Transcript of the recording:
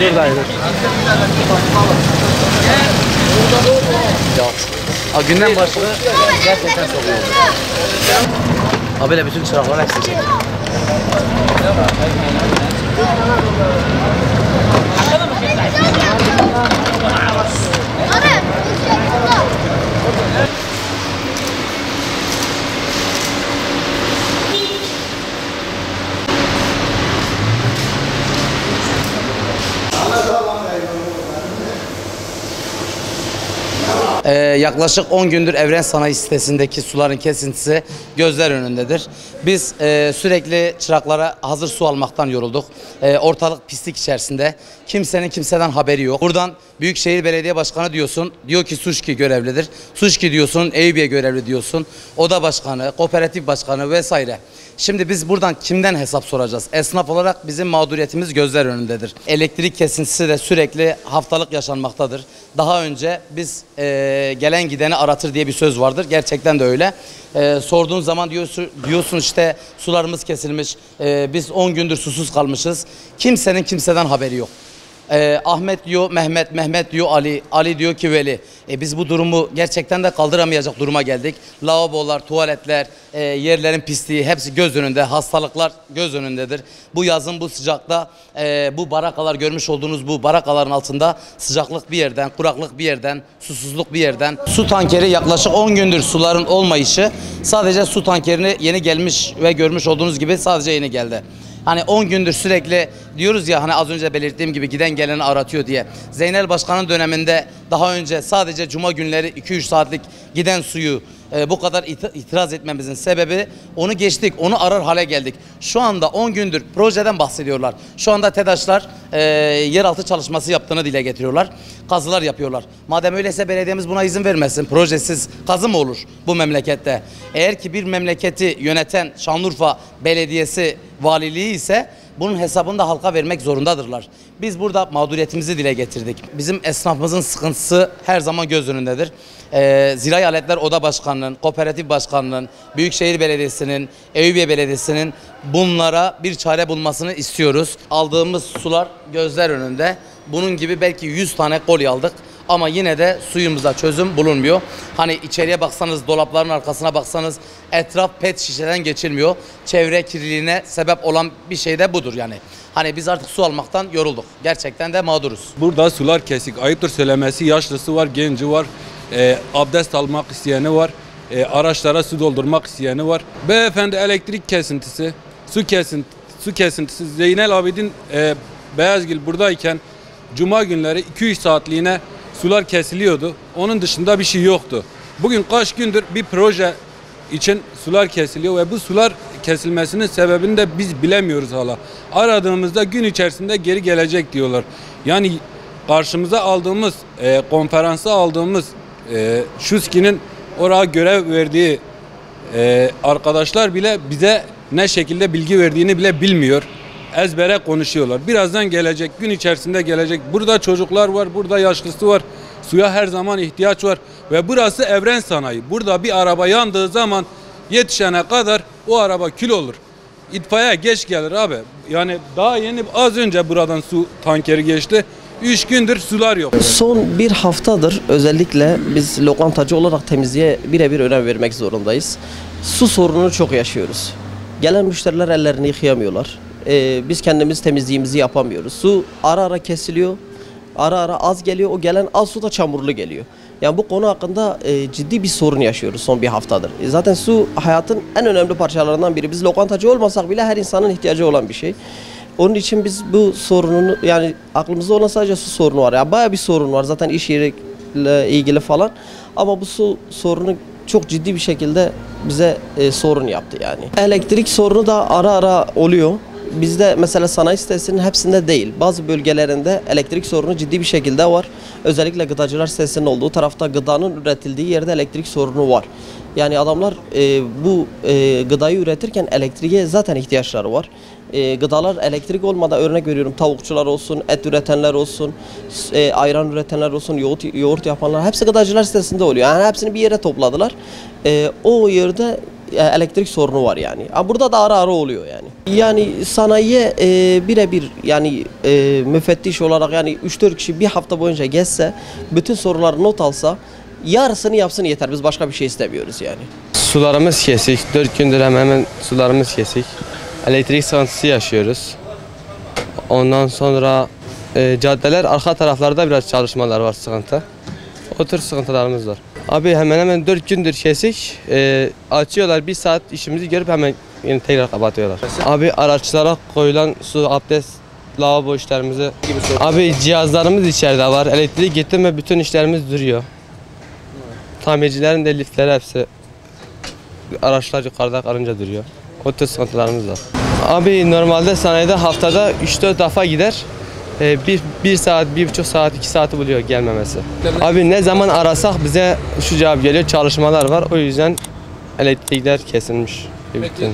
Buradayız. Ya, günden başladı. Gerçekten çok iyi oldu. Abiyle bütün çırakların hepsini çekti. Yaklaşık 10 gündür Evren Sanayi sitesindeki suların kesintisi gözler önündedir. Biz sürekli çıraklara hazır su almaktan yorulduk. Ortalık pislik içerisinde. Kimsenin kimseden haberi yok. Buradan Büyükşehir Belediye Başkanı diyorsun, diyor ki Suşki görevlidir. Suşki diyorsun, Eyüpiye görevli diyorsun. Oda Başkanı, Kooperatif Başkanı vesaire. Şimdi biz buradan kimden hesap soracağız? Esnaf olarak bizim mağduriyetimiz gözler önündedir. Elektrik kesintisi de sürekli haftalık yaşanmaktadır. Daha önce biz gelen gideni aratır diye bir söz vardır. Gerçekten de öyle. Sorduğun zaman diyorsun işte sularımız kesilmiş. Biz 10 gündür susuz kalmışız. Kimsenin kimseden haberi yok. Ahmet diyor Mehmet, Mehmet diyor Ali, Ali diyor ki Veli. Biz bu durumu gerçekten de kaldıramayacak duruma geldik. Lavabolar, tuvaletler, yerlerin pisliği hepsi göz önünde. Hastalıklar göz önündedir. Bu yazın bu sıcakta bu barakalar görmüş olduğunuz bu barakaların altında sıcaklık bir yerden, kuraklık bir yerden, susuzluk bir yerden. Su tankeri yaklaşık 10 gündür suların olmayışı, sadece su tankerini yeni gelmiş ve görmüş olduğunuz gibi sadece yeni geldi. Hani 10 gündür sürekli diyoruz ya, hani az önce belirttiğim gibi giden geleni aratıyor diye. Zeynel Başkan'ın döneminde daha önce sadece cuma günleri 2-3 saatlik giden suyu bu kadar itiraz etmemizin sebebi, onu geçtik, onu arar hale geldik. Şu anda 10 gündür projeden bahsediyorlar. Şu anda TEDAŞ'lar yeraltı çalışması yaptığını dile getiriyorlar. Kazılar yapıyorlar. Madem öyleyse belediyemiz buna izin vermesin. Projesiz kazı mı olur bu memlekette? Eğer ki bir memleketi yöneten Şanlıurfa Belediyesi valiliği ise bunun hesabını da halka vermek zorundadırlar. Biz burada mağduriyetimizi dile getirdik. Bizim esnafımızın sıkıntısı her zaman göz önündedir. Zirai Aletler Oda Başkanı'nın, Kooperatif Başkanı'nın, Büyükşehir Belediyesi'nin, Eyüpiye Belediyesi'nin bunlara bir çare bulmasını istiyoruz. Aldığımız sular gözler önünde. Bunun gibi belki 100 tane kolye aldık. Ama yine de suyumuzda çözüm bulunmuyor. Hani içeriye baksanız, dolapların arkasına baksanız etraf pet şişeden geçilmiyor. Çevre kirliliğine sebep olan bir şey de budur yani. Hani biz artık su almaktan yorulduk. Gerçekten de mağduruz. Burada sular kesik. Ayıptır söylemesi, yaşlısı var, genci var. Abdest almak isteyeni var. Araçlara su doldurmak isteyeni var. Beyefendi elektrik kesintisi, su kesintisi. Zeynel Abidin Beyazgil buradayken cuma günleri 2-3 saatliğine sular kesiliyordu. Onun dışında bir şey yoktu. Bugün kaç gündür bir proje için sular kesiliyor ve bu sular kesilmesinin sebebini de biz bilemiyoruz hala. Aradığımızda gün içerisinde geri gelecek diyorlar. Yani karşımıza aldığımız, konferansa aldığımız Şuski'nin oraya görev verdiği arkadaşlar bile bize ne şekilde bilgi verdiğini bile bilmiyor. Ezbere konuşuyorlar. Birazdan gelecek, gün içerisinde gelecek. Burada çocuklar var, burada yaşlısı var. Suya her zaman ihtiyaç var. Ve burası Evren Sanayi. Burada bir araba yandığı zaman yetişene kadar o araba kül olur. İtfaiye geç gelir abi. Yani daha yeni az önce buradan su tankeri geçti. 3 gündür sular yok. Son bir haftadır özellikle biz lokantacı olarak temizliğe birebir önem vermek zorundayız. Su sorununu çok yaşıyoruz. Gelen müşteriler ellerini yıkayamıyorlar. Biz kendimiz temizliğimizi yapamıyoruz. Su ara ara kesiliyor. Ara ara az geliyor. O gelen az su da çamurlu geliyor. Yani bu konu hakkında ciddi bir sorun yaşıyoruz son bir haftadır. Zaten su hayatın en önemli parçalarından biri. Biz lokantacı olmasak bile her insanın ihtiyacı olan bir şey. Onun için biz bu sorununu, yani aklımızda olan sadece su sorunu var. Yani bayağı bir sorun var zaten iş yeriyle ilgili falan. Ama bu su sorunu çok ciddi bir şekilde bize sorun yaptı yani. Elektrik sorunu da ara ara oluyor. Bizde mesela sanayi sitesinin hepsinde değil. Bazı bölgelerinde elektrik sorunu ciddi bir şekilde var. Özellikle gıdacılar sitesinin olduğu tarafta gıdanın üretildiği yerde elektrik sorunu var. Yani adamlar bu gıdayı üretirken elektriğe zaten ihtiyaçları var. Gıdalar elektrik olmadan, örnek veriyorum, tavukçular olsun, et üretenler olsun, ayran üretenler olsun, yoğurt yapanlar hepsi gıdacılar sitesinde oluyor. Yani hepsini bir yere topladılar. O yerde elektrik sorunu var yani. Burada da ara ara oluyor yani. Yani sanayiye birebir yani müfettiş olarak yani 3-4 kişi bir hafta boyunca gezse, bütün soruları not alsa, yarısını yapsın yeter. Biz başka bir şey istemiyoruz yani. Sularımız kesik. 4 gündür hemen sularımız kesik. Elektrik sıkıntısı yaşıyoruz. Ondan sonra caddeler arka taraflarda biraz çalışmalar var, sıkıntı. O tür sıkıntılarımız var. Abi hemen 4 gündür kesik. Açıyorlar, 1 saat işimizi görüp hemen yine tekrar kapatıyorlar. Abi araçlara koyulan su, abdest, lavabo işlerimizi. Abi cihazlarımız içeride var. Elektrik gitti mi bütün işlerimiz duruyor. Tamircilerin de liftleri hepsi, araçlar yukarıda kalınca duruyor. O tür sıkıntılarımız var. Abi normalde sanayide haftada 3-4 defa gider. Bir saat, 1,5 saat, 2 saati buluyor gelmemesi. Abi ne zaman arasak bize şu cevap geliyor, çalışmalar var. O yüzden elektrikler kesilmiş. Peki,